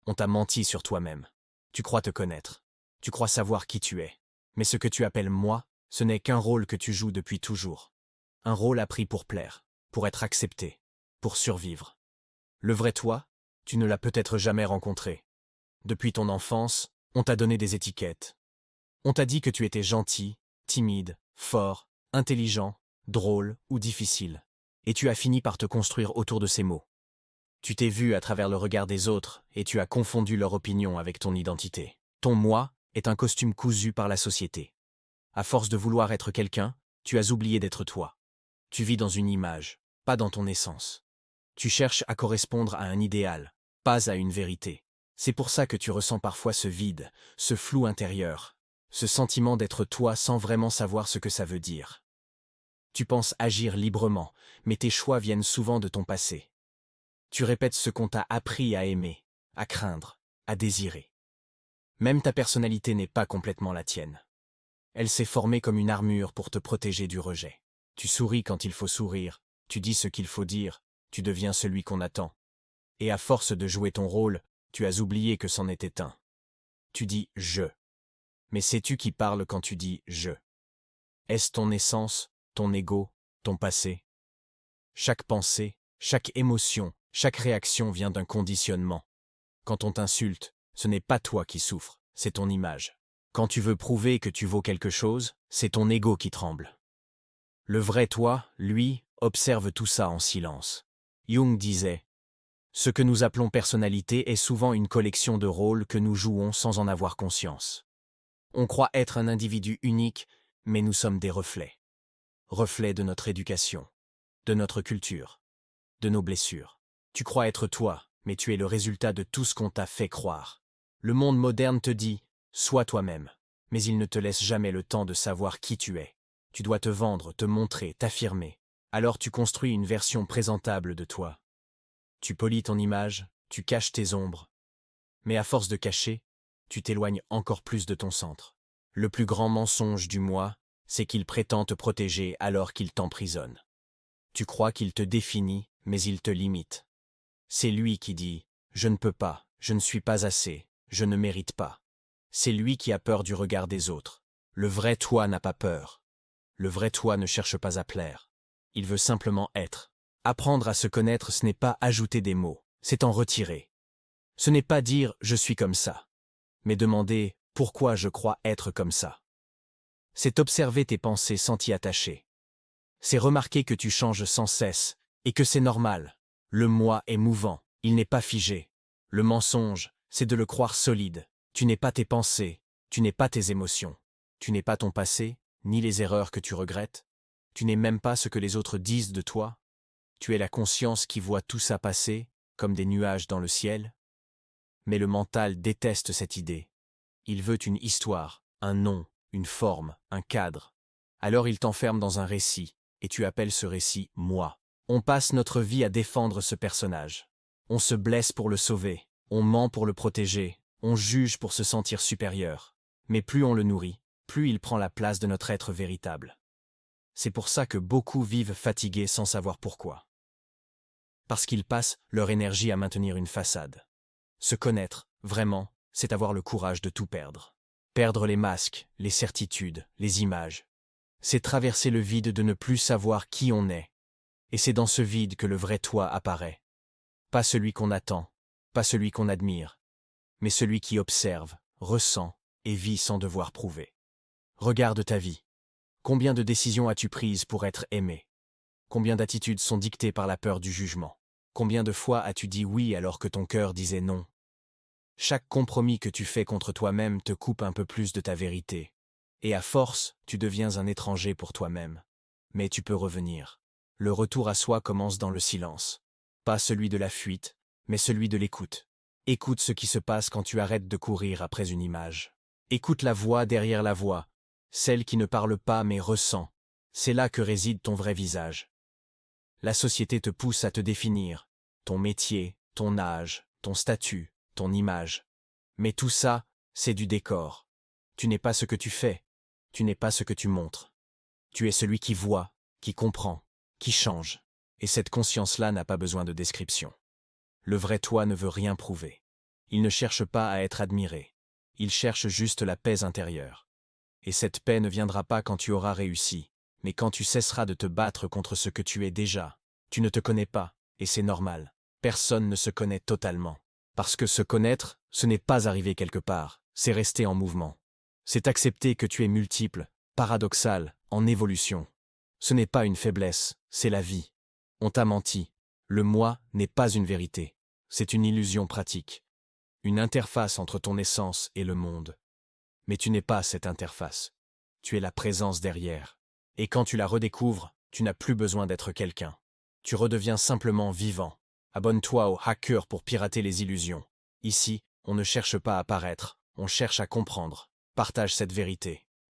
On t'a menti sur toi-même. Tu crois te connaître. Tu crois savoir qui tu es. Mais ce que tu appelles moi, ce n'est qu'un rôle que tu joues depuis toujours. Un rôle appris pour plaire, pour être accepté, pour survivre. Le vrai toi, tu ne l'as peut-être jamais rencontré. Depuis ton enfance, on t'a donné des étiquettes. On t'a dit que tu étais gentil, timide, fort, intelligent, drôle ou difficile. Et tu as fini par te construire autour de ces mots. Tu t'es vu à travers le regard des autres et tu as confondu leur opinion avec ton identité. Ton moi est un costume cousu par la société. À force de vouloir être quelqu'un, tu as oublié d'être toi. Tu vis dans une image, pas dans ton essence. Tu cherches à correspondre à un idéal, pas à une vérité. C'est pour ça que tu ressens parfois ce vide, ce flou intérieur, ce sentiment d'être toi sans vraiment savoir ce que ça veut dire. Tu penses agir librement, mais tes choix viennent souvent de ton passé. Tu répètes ce qu'on t'a appris à aimer, à craindre, à désirer. Même ta personnalité n'est pas complètement la tienne. Elle s'est formée comme une armure pour te protéger du rejet. Tu souris quand il faut sourire, tu dis ce qu'il faut dire, tu deviens celui qu'on attend. Et à force de jouer ton rôle, tu as oublié que c'en était un. Tu dis « je ». Mais sais-tu qui parle quand tu dis « je ». Est-ce ton essence, ton ego, ton passé? Chaque pensée, chaque émotion, chaque réaction vient d'un conditionnement. Quand on t'insulte, ce n'est pas toi qui souffres, c'est ton image. Quand tu veux prouver que tu vaux quelque chose, c'est ton ego qui tremble. Le vrai toi, lui, observe tout ça en silence. Jung disait « Ce que nous appelons personnalité est souvent une collection de rôles que nous jouons sans en avoir conscience. On croit être un individu unique, mais nous sommes des reflets. Reflets de notre éducation, de notre culture, de nos blessures. Tu crois être toi, mais tu es le résultat de tout ce qu'on t'a fait croire. Le monde moderne te dit « sois toi-même », mais il ne te laisse jamais le temps de savoir qui tu es. Tu dois te vendre, te montrer, t'affirmer. Alors tu construis une version présentable de toi. Tu polis ton image, tu caches tes ombres. Mais à force de cacher, tu t'éloignes encore plus de ton centre. Le plus grand mensonge du moi, c'est qu'il prétend te protéger alors qu'il t'emprisonne. Tu crois qu'il te définit, mais il te limite. C'est lui qui dit « je ne peux pas, je ne suis pas assez, je ne mérite pas ». C'est lui qui a peur du regard des autres. Le vrai toi n'a pas peur. Le vrai toi ne cherche pas à plaire. Il veut simplement être. Apprendre à se connaître, ce n'est pas ajouter des mots, c'est en retirer. Ce n'est pas dire « je suis comme ça », mais demander « pourquoi je crois être comme ça ». C'est observer tes pensées sans t'y attacher. C'est remarquer que tu changes sans cesse, et que c'est normal. Le moi est mouvant, il n'est pas figé. Le mensonge, c'est de le croire solide. Tu n'es pas tes pensées, tu n'es pas tes émotions. Tu n'es pas ton passé, ni les erreurs que tu regrettes. Tu n'es même pas ce que les autres disent de toi. Tu es la conscience qui voit tout ça passer, comme des nuages dans le ciel. Mais le mental déteste cette idée. Il veut une histoire, un nom, une forme, un cadre. Alors il t'enferme dans un récit, et tu appelles ce récit « moi ». On passe notre vie à défendre ce personnage. On se blesse pour le sauver, on ment pour le protéger, on juge pour se sentir supérieur. Mais plus on le nourrit, plus il prend la place de notre être véritable. C'est pour ça que beaucoup vivent fatigués sans savoir pourquoi. Parce qu'ils passent leur énergie à maintenir une façade. Se connaître, vraiment, c'est avoir le courage de tout perdre. Perdre les masques, les certitudes, les images. C'est traverser le vide de ne plus savoir qui on est. Et c'est dans ce vide que le vrai toi apparaît. Pas celui qu'on attend, pas celui qu'on admire, mais celui qui observe, ressent et vit sans devoir prouver. Regarde ta vie. Combien de décisions as-tu prises pour être aimé? Combien d'attitudes sont dictées par la peur du jugement? Combien de fois as-tu dit oui alors que ton cœur disait non? Chaque compromis que tu fais contre toi-même te coupe un peu plus de ta vérité. Et à force, tu deviens un étranger pour toi-même. Mais tu peux revenir. Le retour à soi commence dans le silence. Pas celui de la fuite, mais celui de l'écoute. Écoute ce qui se passe quand tu arrêtes de courir après une image. Écoute la voix derrière la voix, celle qui ne parle pas mais ressent. C'est là que réside ton vrai visage. La société te pousse à te définir, ton métier, ton âge, ton statut, ton image. Mais tout ça, c'est du décor. Tu n'es pas ce que tu fais, tu n'es pas ce que tu montres. Tu es celui qui voit, qui comprend, qui change. Et cette conscience-là n'a pas besoin de description. Le vrai toi ne veut rien prouver. Ils ne cherchent pas à être admirés. Ils cherchent juste la paix intérieure. Et cette paix ne viendra pas quand tu auras réussi, mais quand tu cesseras de te battre contre ce que tu es déjà. Tu ne te connais pas, et c'est normal. Personne ne se connaît totalement. Parce que se connaître, ce n'est pas arriver quelque part, c'est rester en mouvement. C'est accepter que tu es multiple, paradoxal, en évolution. Ce n'est pas une faiblesse, c'est la vie. On t'a menti. Le moi n'est pas une vérité. C'est une illusion pratique. Une interface entre ton essence et le monde. Mais tu n'es pas cette interface. Tu es la présence derrière. Et quand tu la redécouvres, tu n'as plus besoin d'être quelqu'un. Tu redeviens simplement vivant. Abonne-toi au hacker pour pirater les illusions. Ici, on ne cherche pas à paraître, on cherche à comprendre. Partage cette vérité.